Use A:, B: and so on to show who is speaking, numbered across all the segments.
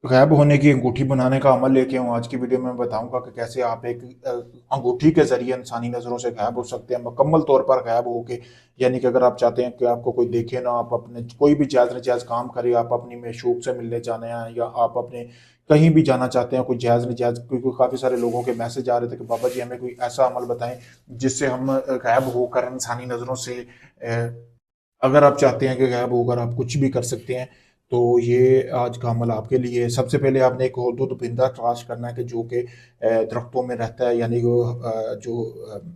A: गायब होने की अंगूठी बनाने का अमल लेके हूँ। आज की वीडियो में मैं बताऊंगा कि कैसे आप एक अंगूठी के जरिए इंसानी नज़रों से गायब हो सकते हैं, मुकम्मल तौर पर गायब होके। यानी कि अगर आप चाहते हैं कि आपको कोई देखे ना, आप अपने कोई भी जायज़ नजायज़ काम करें, आप अपनी मशूक से मिलने जाने हैं या आप अपने कहीं भी जाना चाहते हैं, कोई जायज़ नजायज़, क्योंकि काफ़ी सारे लोगों के मैसेज आ रहे थे कि बाबा जी हमें कोई ऐसा अमल बताएं जिससे हम गायब होकर इंसानी नज़रों से अगर आप चाहते हैं कि गायब होकर आप कुछ भी कर सकते हैं, तो ये आज का अमल आपके लिए है। सबसे पहले आपने एक हुदहुद परिंदा तलाश करना है कि जो कि दरख्तों में रहता है, यानी वो जो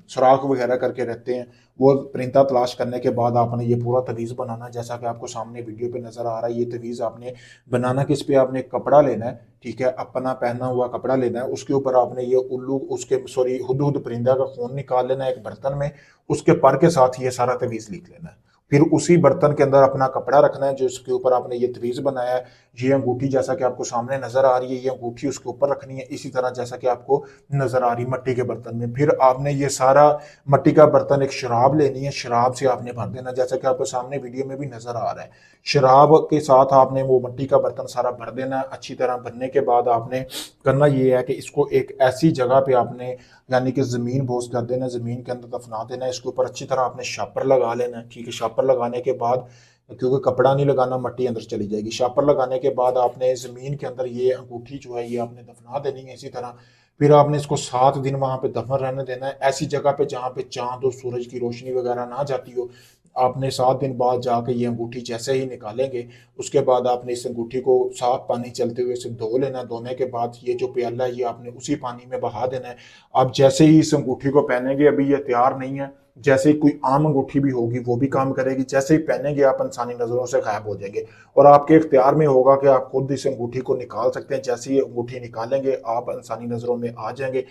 A: सुराख वगैरह करके रहते हैं, वो परिंदा तलाश करने के बाद आपने ये पूरा तवीज़ बनाना है, जैसा कि आपको सामने वीडियो पे नज़र आ रहा है। ये तवीज़ आपने बनाना किस पे, आपने एक कपड़ा लेना है, ठीक है, अपना पहना हुआ कपड़ा लेना है, उसके ऊपर आपने ये उल्लू उसके सॉरी हुदहुद परिंदा का खून निकाल लेना है एक बर्तन में, उसके पर के साथ ये सारा तवीज़ लिख लेना है। फिर उसी बर्तन के अंदर अपना कपड़ा रखना है जो इसके ऊपर आपने ये तवीज़ बनाया है। ये अंगूठी जैसा कि आपको सामने नज़र आ रही है, ये अंगूठी उसके ऊपर रखनी है, इसी तरह जैसा कि आपको नज़र आ रही है मिट्टी के बर्तन में। फिर आपने ये सारा मिट्टी का बर्तन, एक शराब लेनी है, शराब से आपने भर देना जैसा कि आपको सामने वीडियो में भी नज़र आ रहा है। शराब के साथ आपने वो मिट्टी का बर्तन सारा भर देना है। अच्छी तरह भरने के बाद आपने करना ये है कि इसको एक ऐसी जगह पे आपने, यानी कि ज़मीन बोस कर देना, ज़मीन के अंदर दफना देना है। इसके ऊपर अच्छी तरह आपने शापर लगा लेना है, ठीक है। शापर लगाने के बाद, क्योंकि कपड़ा नहीं लगाना, मिट्टी अंदर चली जाएगी। शापर लगाने के बाद आपने ज़मीन के अंदर ये अंगूठी जो है ये आपने दफना देनी है इसी तरह। फिर आपने इसको 7 दिन वहां पे दफन रहने देना है, ऐसी जगह पे जहाँ पे चांद और सूरज की रोशनी वगैरह ना जाती हो। आपने 7 दिन बाद जाके ये अंगूठी जैसे ही निकालेंगे, उसके बाद आपने इस अंगूठी को साफ पानी चलते हुए से धो लेना। धोने के बाद ये जो प्याला है ये आपने उसी पानी में बहा देना है। आप जैसे ही इस अंगूठी को पहनेंगे, अभी ये तैयार नहीं है, जैसे ही कोई आम अंगूठी भी होगी वो भी काम करेगी, जैसे ही पहनेंगे आप इंसानी नजरों से गायब हो जाएंगे। और आपके इख्तियार में होगा कि आप खुद इस अंगूठी को निकाल सकते हैं। जैसे ही अंगूठी निकालेंगे आप इंसानी नजरों में आ जाएंगे।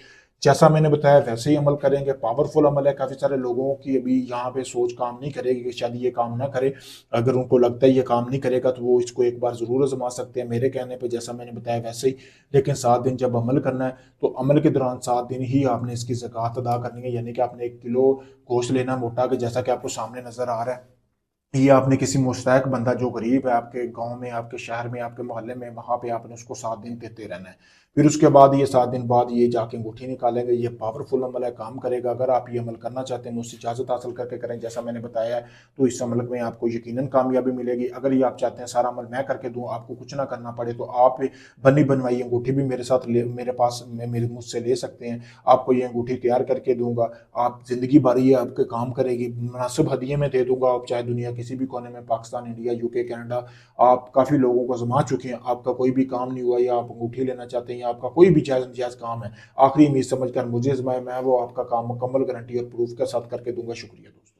A: जैसा मैंने बताया वैसे ही अमल करेंगे। पावरफुल अमल है। काफी सारे लोगों की अभी यहाँ पे सोच काम नहीं करेगी कि शायद ये काम ना करे। अगर उनको लगता है ये काम नहीं करेगा तो वो इसको एक बार जरूर आजमा सकते हैं मेरे कहने पे, जैसा मैंने बताया वैसे ही। लेकिन 7 दिन जब अमल करना है तो अमल के दौरान 7 दिन ही आपने इसकी ज़कात अदा करनी है। यानी कि आपने 1 किलो गोश्त लेना मोटा के, जैसा कि आपको सामने नजर आ रहा है। ये आपने किसी मुस्तैक बंदा जो गरीब है आपके गांव में, आपके शहर में, आपके मोहल्ले में, वहां पे आपने उसको 7 दिन देते रहना है। फिर उसके बाद ये 7 दिन बाद ये जाके अंगूठी निकालेंगे। ये पावरफुल अमल है, काम करेगा। अगर आप ये अमल करना चाहते हैं मुझसे इजाजत हासिल करके करें, जैसा मैंने बताया है, तो इस अमल में आपको यकीनन कामयाबी मिलेगी। अगर ये आप चाहते हैं सारा अमल मैं करके दूं, आपको कुछ ना करना पड़े, तो आप बनी बनवाई अंगूठी भी मेरे साथ मेरे पास मेरे मुझसे ले सकते हैं। आपको ये अंगूठी तैयार करके दूंगा, आप जिंदगी भर ये आपके काम करेगी। मुनासिब हदिये में दे दूंगा। आप चाहे दुनिया किसी भी कोने में, पाकिस्तान, इंडिया, यूके, कनाडा, आप काफ़ी लोगों को आजमा चुके हैं, आपका कोई भी काम नहीं हुआ, या आप अंगूठी लेना चाहते हैं, या आपका कोई भी जायज़ नजायज़ काम है, आखिरी उम्मीद समझकर मुझे आजमाएं, मैं वो आपका काम मुकम्मल गारंटी और प्रूफ के साथ करके दूंगा। शुक्रिया दोस्तों।